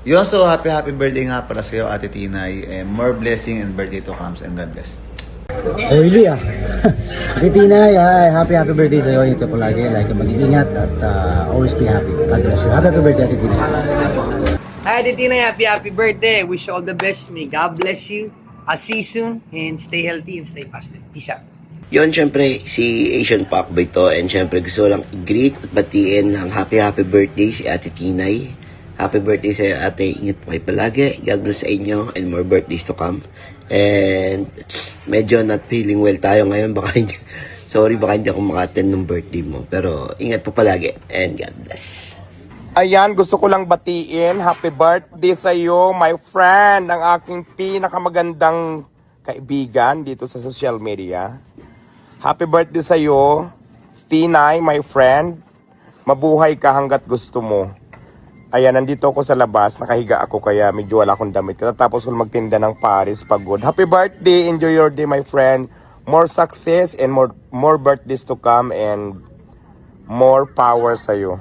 You also happy birthday nga pala sa'yo, Ate Tinay. More blessing and birthday to comes and God bless. Oily ah. Ate Tinay, happy birthday sa'yo. Ito po lagi. Like mag-iingat at always be happy. God bless you. Happy birthday, Ate Tinay. Hi, Ate Tinay. Happy birthday. Wish you all the best. May God bless you. I'll see you soon. And stay healthy and stay positive. Peace out. Yun, syempre, si Asian Pacboy to. And syempre, gusto lang i-greet at batiin ng happy birthday si Ate Tinay. Happy birthday sa ate. Ingat po kayo palagi. God bless sa inyo and more birthdays to come. And medyo not feeling well tayo ngayon. Baka hindi ako maka-attend ng birthday mo. Pero ingat po palagi and God bless. Ayan, gusto ko lang batiin. Happy birthday sa iyo, my friend. Ang aking pinakamagandang kaibigan dito sa social media. Happy birthday sa iyo, Tinay, my friend. Mabuhay ka hanggat gusto mo. Ayan, nandito ako sa labas. Nakahiga ako kaya medyo wala akong damit. Tapos ko magtinda ng Paris, pagod. Happy birthday. Enjoy your day, my friend. More success and more birthdays to come and more power sa iyo.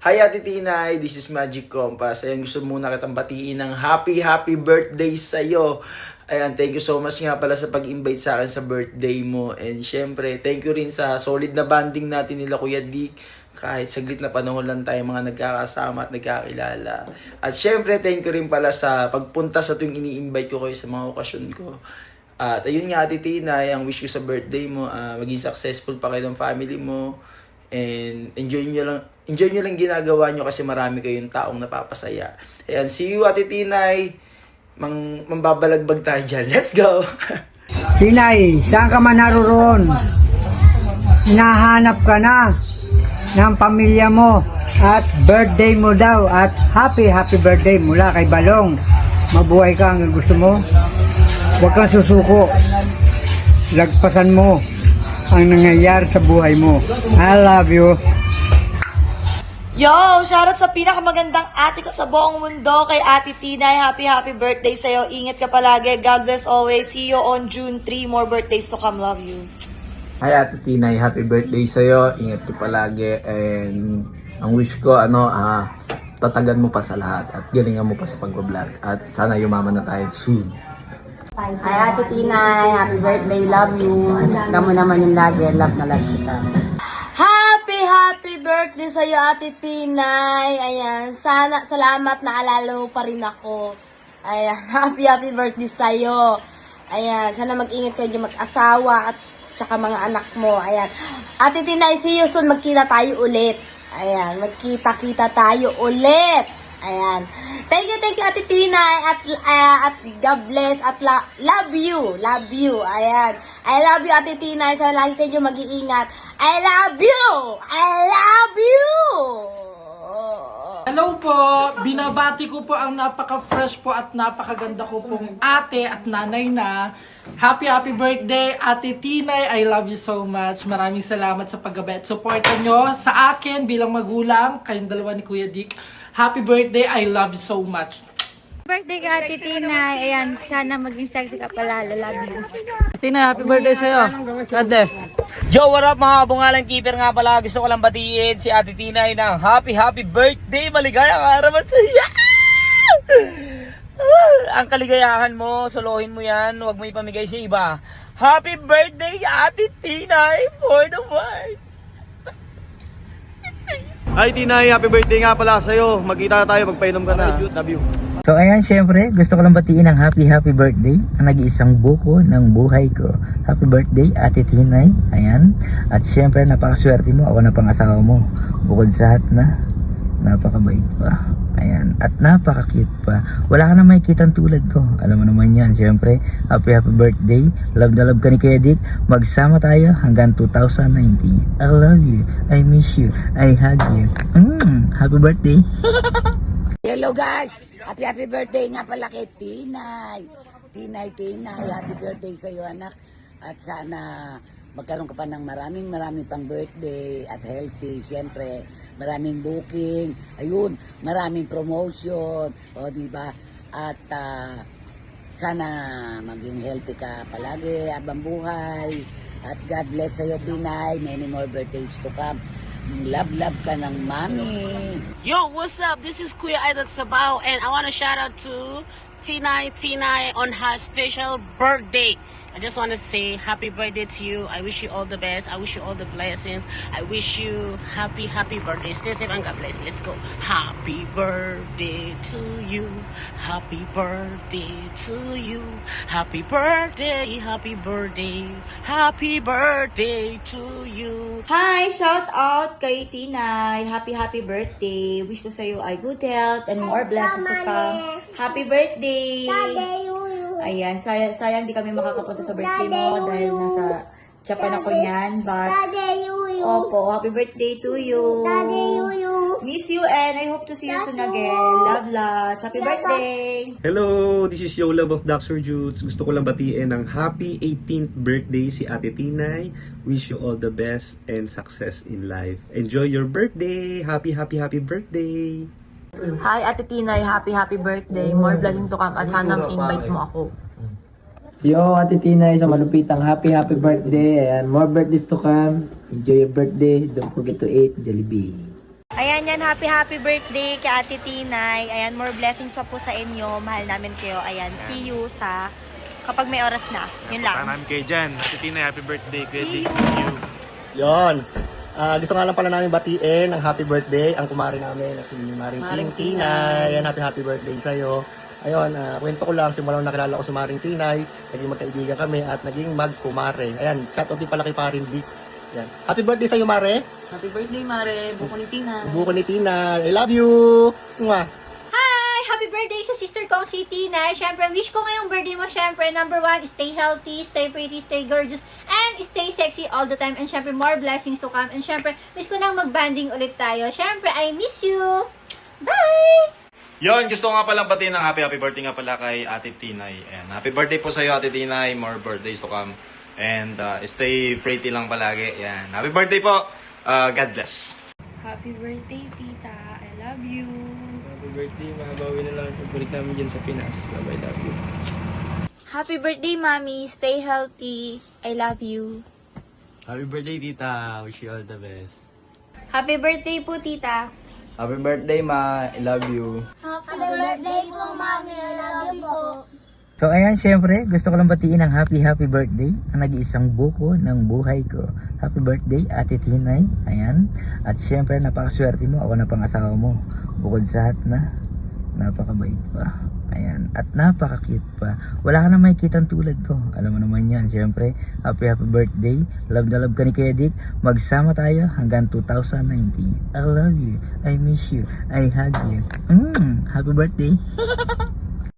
Hi Ate Tinay, this is Magic Compass. Ayan, gusto muna kitang batiin ng happy birthday sa'yo. Ayan, thank you so much nga pala sa pag-invite sa akin sa birthday mo. And syempre, thank you rin sa solid na banding natin nila Kuya Dick. Kahit saglit na panahon lang tayo mga nagkakasama at nagkakilala. At syempre, thank you rin pala sa pagpunta sa tuwing ini-invite ko kayo sa mga okasyon ko. At ayun nga Ate Tinay, ang wish ko sa birthday mo, maging successful pa kayo ng family mo. And enjoy nyo lang ginagawa nyo kasi marami kayong taong napapasaya. Ayan, see you Ate Tinay. Mambabalagbag tayo dyan. Let's go! Tinay, saan ka man naroon? Hinahanap ka na ng pamilya mo at birthday mo daw at happy birthday mula kay Balong. Mabuhay ka hanggang gusto mo. Huwag kang susuko. Lagpasan mo ang nangyayari sa buhay mo. I love you. Yo! Shoutout sa pinakamagandang ate ko sa buong mundo, kay Ate Tinay. Happy birthday sa'yo. Ingat ka palagi. God bless always. See you on June 3. More birthdays to come. Love you. Hi Ate Tinay, happy birthday sa'yo. Ingat ka palagi. And ang wish ko, tatagan mo pa sa lahat at galingan mo pa sa pag-vlog. At sana yumaman na tayo soon. Hi Ate Tinay, happy birthday, love you. Damo naman yung lagi, love na love kita. Happy birthday sa'yo, Ate Tinay. Ayan, salamat na alala mo pa rin ako. Ayan, happy birthday sa'yo. Ayan, sana mag-ingat kayo dyan mag-asawa at saka mga anak mo. Ayan, Ate Tinay, see you soon. Magkita tayo ulit. Ayan, magkita-kita tayo ulit. Ayan. Thank you Ate Tinay at God bless at love you. Ayan. I love you Ate Tinay. Sana lagi kayo mag-iingat. I love you. Hello po, binabati ko po ang napaka-fresh po at napakaganda ko pong ate at nanay na. Happy birthday, Ate Tinay. I love you so much. Maraming salamat sa paggabi at suporta nyo sa akin bilang magulang, kayong dalawa ni Kuya Dick. Happy birthday, I love you so much. Birthday ka, Ate Tinay. Ayan, sana maging sexy ka pala. Love you. Tina, happy birthday sa'yo. God bless. Yo, what up mga bungalang keeper nga pala. Gusto ko lang batiin si Ate Tinay ng happy birthday. Maligayang araw sa iya. Ang kaligayahan mo, solohin mo yan. Huwag mo ipamigay sa iba. Happy birthday, Ate Tinay, for the world. Hi Tinay, happy birthday nga pala sa'yo. Magkita tayo, magpainom ka na. Love you. So ayan, syempre, gusto ko lang batiin ng happy birthday ang nag-iisang buko ng buhay ko. Happy birthday, Ate Tinay. Ayan. At syempre, napakaswerte mo. Ako na pangasawa mo. Bukod sa hat na, napakabait pa. Ayan. At napaka-cute pa. Wala ka na makikitang tulad ko. Alam mo naman yan. Syempre, happy birthday. Love na love ka ni Kuya Dick. Magsama tayo hanggang 2019. I love you. I miss you. I hug you. Happy birthday. Hello guys, happy birthday nga pala kay Tinay. Tinay, happy birthday sa iyo anak. At sana magkaroon ka pa ng maraming pang birthday at healthy. Siyempre, maraming booking. Ayun, maraming promotion. O, diba? At sana maging healthy ka palagi habang buhay. At God bless sa iyo, Tinay. Many more birthdays to come. Love ka ng mami. Yo, what's up? This is Kuya Isaac Sabao, and I want to shout out to Tinay on her special birthday. I just want to say happy birthday to you. I wish you all the best. I wish you all the blessings. I wish you happy birthday. Stay safe and God bless. Let's go. Happy birthday to you. Happy birthday to you. Happy birthday. Happy birthday. Happy birthday to you. Hi! Shout out kay Tinay. Happy birthday. Wish ko sa'yo ay good health and more blessings to come. Happy birthday! Ayan, sayang di kami makakapunta sa birthday mo dahil nasa Japan ako niyan. But, opo, happy birthday to you. Miss you and I hope to see you soon again. Love lots. Happy birthday! Hello, this is Yo Love of Dr. Jutes. Gusto ko lang batiin ng happy 18th birthday si Ate Tinay. Wish you all the best and success in life. Enjoy your birthday. Happy birthday. Hi, Ate Tinay. Happy birthday. More blessings to come at sana ma-invite mo ako. Yo, Ate Tinay, sa malupitang happy birthday. And more birthdays to come. Enjoy your birthday. Don't forget to eat Jollibee. Ayan yan, happy birthday kay Ate Tinay. Ayan, more blessings pa po sa inyo. Mahal namin kayo. Ayan, see you sa kapag may oras na. Yun lang. Namin kayo dyan. Ate Tinay, happy birthday. See you. Yon. Gusto nga lang pala namin batiin ng happy birthday ang kumari namin, si Maring Tinay. Ayan, happy birthday sa'yo. Ayun, kwento ko lang, simulang nakilala ko si Maring Tinay, naging magkaibigan kami at naging magkumare. Ayan, shoutout din pala kay Parin Vic. Ayan. Happy birthday sa'yo, Mare. Happy birthday, Mare. Buko ni Tinay. Buko ni Tinay. I love you. Mwah. Hi! Happy birthday sa sister kong si Tinay. Syempre, wish ko ngayong birthday mo, syempre, number 1, stay healthy, stay pretty, stay gorgeous, and stay sexy all the time. And syempre, more blessings to come. And syempre, wish ko nang mag-banding ulit tayo. Syempre, I miss you. Bye! Yon, gusto ko nga pala batiin ng happy birthday nga pala kay Ate Tinay. And happy birthday po sa iyo, Ate Tinay. More birthdays to come. And stay pretty lang palagi. Yan. Happy birthday po. God bless. Happy birthday, tita. I love you. Happy birthday, mabawi na lang pagbalik namin dyan sa Pinas. Bye, love you. Happy birthday, mommy. Stay healthy. I love you. Happy birthday, tita. Wish you all the best. Happy birthday po, tita. Happy birthday, ma. I love you. Happy birthday po, mami. I love you po. So ayan, syempre, gusto ko lang batiin ng happy birthday ang nag-iisang buko ng buhay ko. Happy birthday, Ate Tinay. Ayan. At syempre, napakaswerte mo. Ako na pang-asawa mo. Bukod sa hat na, napakabait pa. Ayan. At napaka-cute pa. Wala ka na makikita tulad ko. Alam mo naman yan. Syempre, happy birthday. Love na love ka ni Kuya Dick. Magsama tayo hanggang 2019. I love you. I miss you. I hug you. Happy birthday.